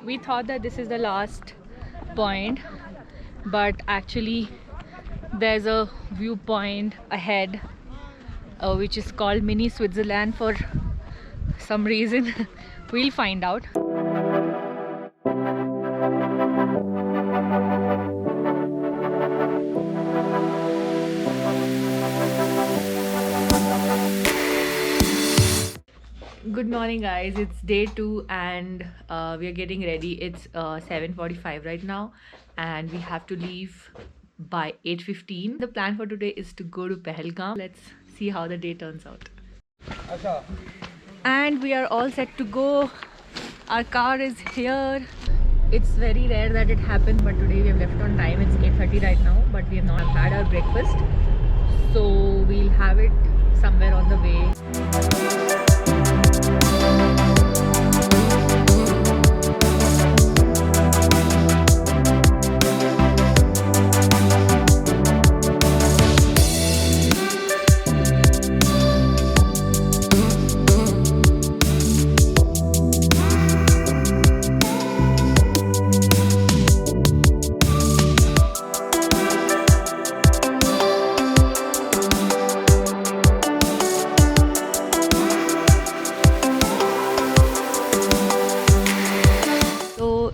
We thought that this is the last point, but actually there's a viewpoint ahead which is called Mini Switzerland for some reason. We'll find out. Good morning guys, it's day 2 and we are getting ready. It's 7:45 right now and we have to leave by 8:15. The plan for today is to go to Pahalgam. Let's see how the day turns out. And we are all set to go. Our car is here. It's very rare that it happens, but today we have left on time. It's 8:30 right now, but we have not had our breakfast, so we'll have it somewhere on the way.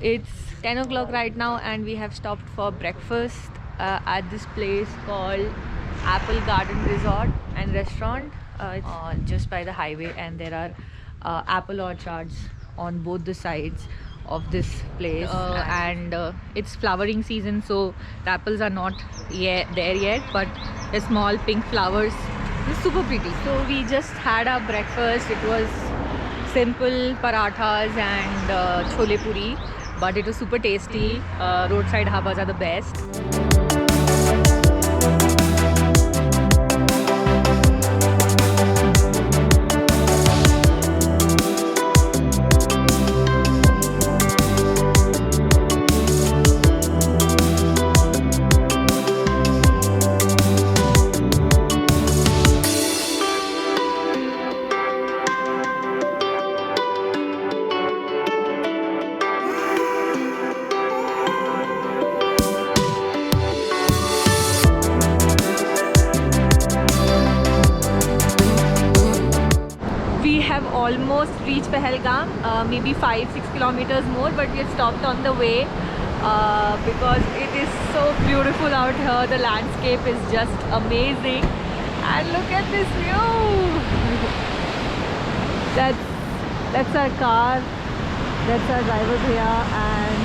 It's 10 o'clock right now and we have stopped for breakfast at this place called Apple Garden Resort and Restaurant. It's just by the highway, and there are apple orchards on both the sides of this place, and it's flowering season, so the apples are not there yet, but the small pink flowers is super pretty. So we just had our breakfast. It was simple parathas and chole puri, but it was super tasty. Roadside dhabas are the best. Almost reached Pahalgam, maybe 5-6 kilometers more, but we have stopped on the way because it is so beautiful out here. The landscape is just amazing, and look at this view. That's our car, that's our driver here, and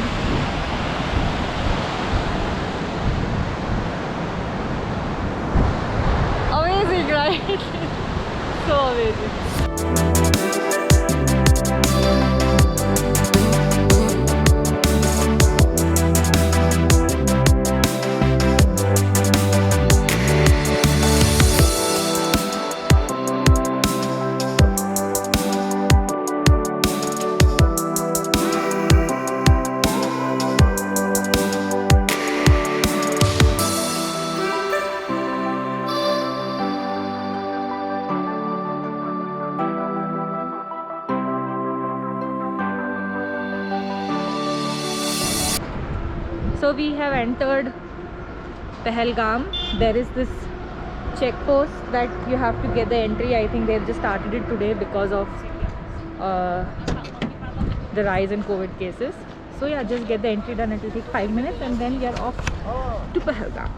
amazing, right? So amazing. So we have entered Pahalgam. There is this check post that you have to get the entry. I think they've just started it today because of the rise in COVID cases. So yeah, just get the entry done. It will take 5 minutes and then we are off to Pahalgam.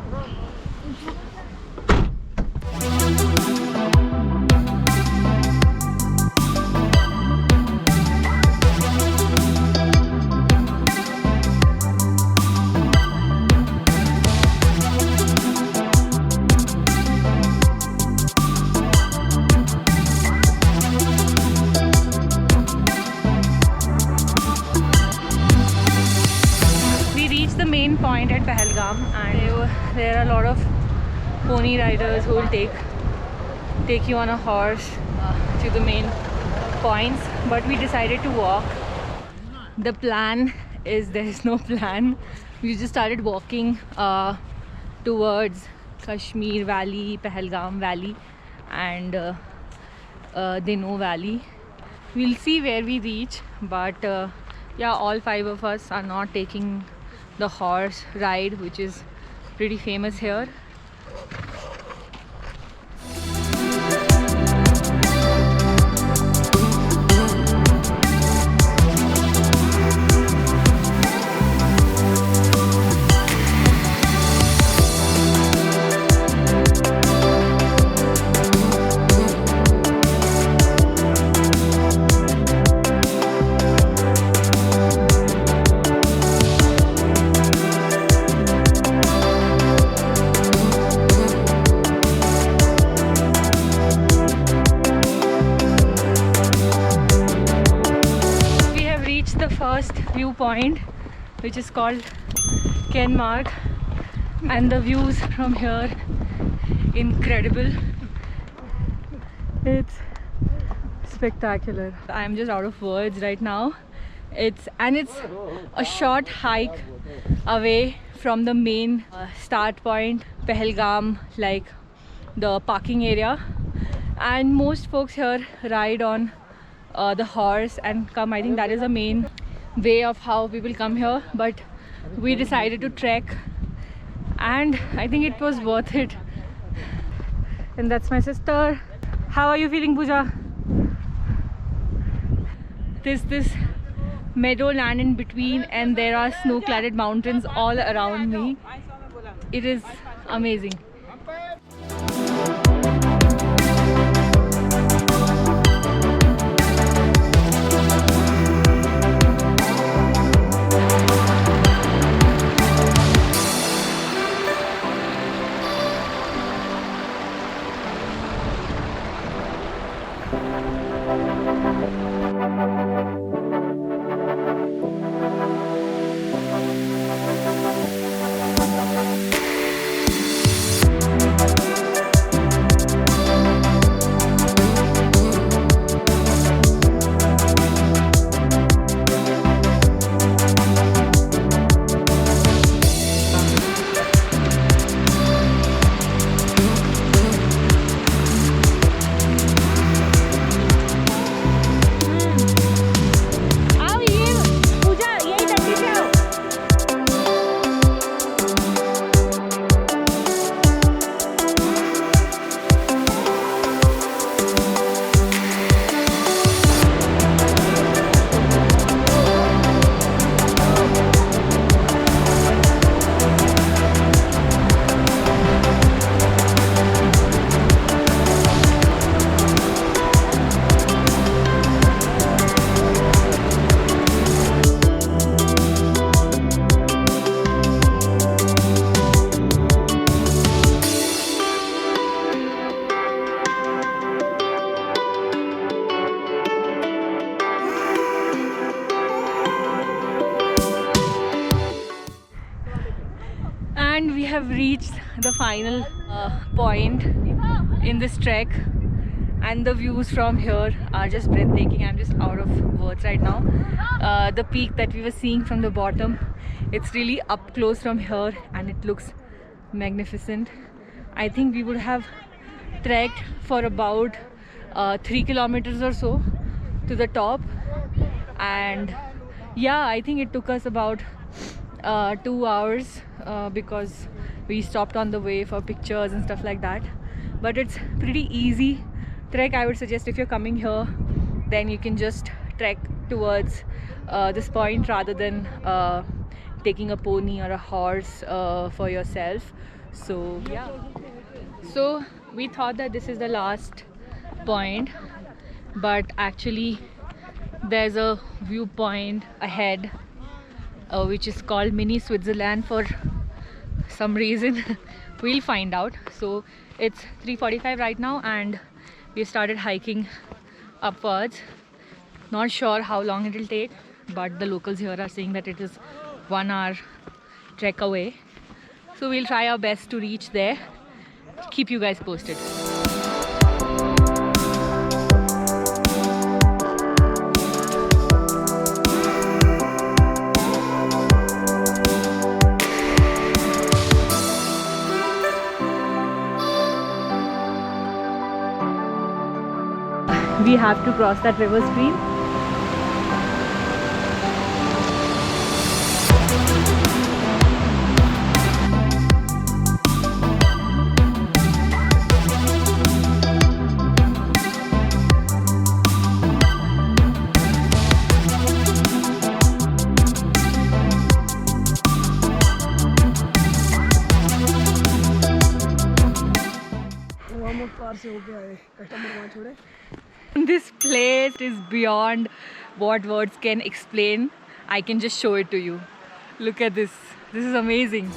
Point at Pahalgam, and there are a lot of pony riders who will take you on a horse to the main points, but we decided to walk. The plan is there is no plan. We just started walking towards Kashmir Valley, Pahalgam Valley, and Deno Valley. We'll see where we reach, but yeah, all 5 of us are not taking the horse ride, which is pretty famous here. We have reached the first viewpoint, which is called Kenmark, and the views from here incredible. It's spectacular. I'm just out of words right now. It's a short hike away from the main start point, Pahalgam, like the parking area, and most folks here ride on the horse and come. I think that is the main way of how people come here, but we decided to trek, and I think it was worth it. And that's my sister. How are you feeling, Pooja? There's this meadow land in between, and there are snow-cladded mountains all around me. It is amazing. And we have reached the final point in this trek, and the views from here are just breathtaking. I'm just out of words right now. The peak that we were seeing from the bottom, it's really up close from here, and it looks magnificent. I think we would have trekked for about 3 kilometers or so to the top, and yeah, I think it took us about 2 hours because we stopped on the way for pictures and stuff like that. But it's pretty easy trek. I would suggest if you're coming here, then you can just trek towards this point rather than taking a pony or a horse for yourself. So yeah, so we thought that this is the last point, but actually there's a viewpoint ahead which is called Mini Switzerland for some reason. We'll find out. So it's 3:45 right now, and we started hiking upwards. Not sure how long it will take, but the locals here are saying that it is 1 hour trek away. So we'll try our best to reach there. Keep you guys posted. We have to cross that river stream. से होके आए, customer वहाँ छोड़े। This place is beyond what words can explain. I can just show it to you. Look at this. This is amazing.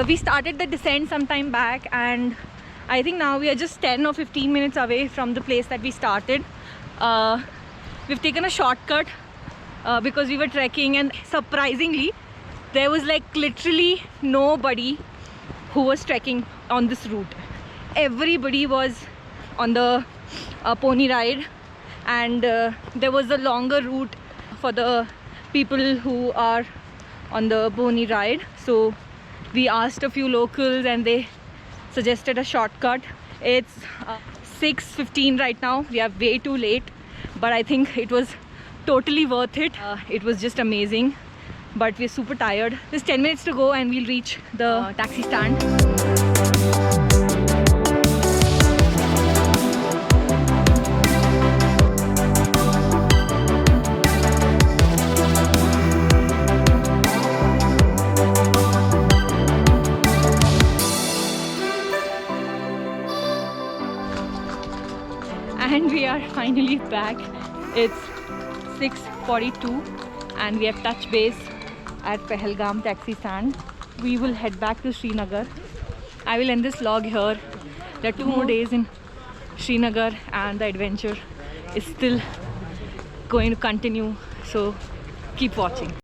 We started the descent some time back, and I think now we are just 10 or 15 minutes away from the place that we started. We've taken a shortcut because we were trekking, and surprisingly there was like literally nobody who was trekking on this route. Everybody was on the pony ride, and there was a longer route for the people who are on the pony ride. So we asked a few locals and they suggested a shortcut. It's 6:15 right now. We are way too late, but I think it was totally worth it. It was just amazing, but we're super tired. There's 10 minutes to go and we'll reach the taxi stand. And we are finally back. It's 6:42 and we have touch base at Pahalgam taxi stand. We will head back to Srinagar. I will end this vlog here. There are 2 more days in Srinagar and the adventure is still going to continue. So keep watching.